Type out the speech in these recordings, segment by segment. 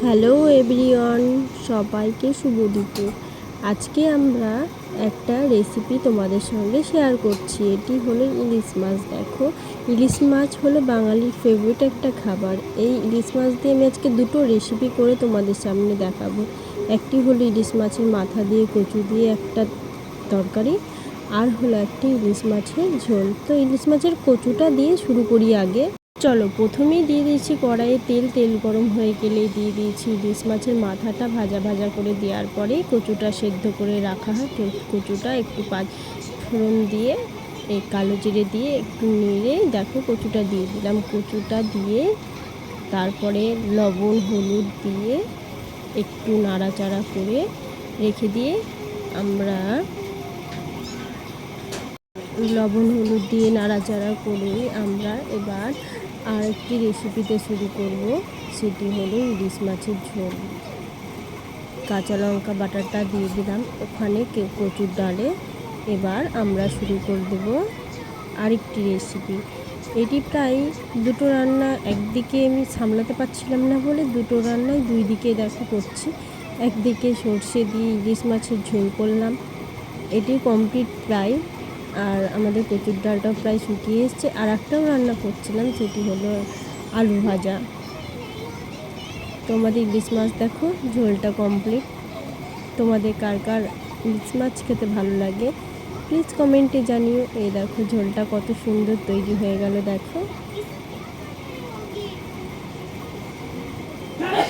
Hello everyone, সবাইকে শুভ দুপুর। আজকে আমরা একটা রেসিপি তোমাদের সঙ্গে শেয়ার করছি। এটি হলো ইলিশ মাছ। দেখো, ইলিশ মাছ হলো বাঙালির ফেভারিট একটা খাবার। এই ইলিশ মাছ দিয়ে আমি আজকে দুটো রেসিপি করে তোমাদের সামনে দেখাবো। একটি হলো ইলিশ মাছের মাথা দিয়ে কচু দিয়ে একটা তরকারি, আর হলো একটি ইলিশ মাছের ঝোল। তো ইলিশ মাছের কচুটা দিয়ে শুরু করি আগে। চলো, প্রথমেই দিয়ে দিয়েছি কড়াইয়ে তেল গরম হয়ে গেলেই দিয়ে দিয়েছি ইলিশ মাছের মাথাটা ভাজা ভাজা করে দেওয়ার পরে কচুটা সেদ্ধ করে রাখা হয়। কচুটা একটু ফোড়ন দিয়ে এই কালো জিরে দিয়ে একটু নেড়ে দেখো কচুটা দিয়ে দিলাম। কচুটা দিয়ে তারপরে লবণ হলুদ দিয়ে একটু নাড়াচাড়া করে রেখে দিয়ে আমরা লবণ হলুদ দিয়ে নাড়াচাড়া করে আমরা এবার আর একটি রেসিপিতে শুরু করব। সেটি হলো ইলিশ মাছের ঝোল। কাঁচা লঙ্কা বাটাটা দিয়ে দিলাম ওখানে কচুর ডালে। এবার আমরা শুরু করে দেব আরেকটি রেসিপি। এটি প্রায় দুটো রান্না একদিকে আমি সামলাতে পারছিলাম না বলে দুটো রান্নায় দুই দিকে দেখো করছি। একদিকে সর্ষে দিয়ে ইলিশ মাছের ঝোল করলাম, এটি কমপ্লিট প্রায়। আর আমাদের কচুর ডালটাও প্রায় শুকিয়ে এসছে। আর একটাও রান্না করছিলাম, সেটি হলো আলু ভাজা। তোমাদের ইলিশ মাছ দেখো ঝোলটা কমপ্লিট। তোমাদের কার কার ইলিশ মাছ খেতে ভালো লাগে প্লিজ কমেন্টে জানিও। এই দেখো ঝোলটা কত সুন্দর তৈরি হয়ে গেল। দেখো,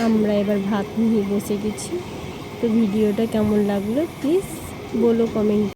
আমরা এবার ভাত নিয়ে বসে গেছি। তো ভিডিওটা কেমন লাগলো প্লিজ বলো কমেন্ট।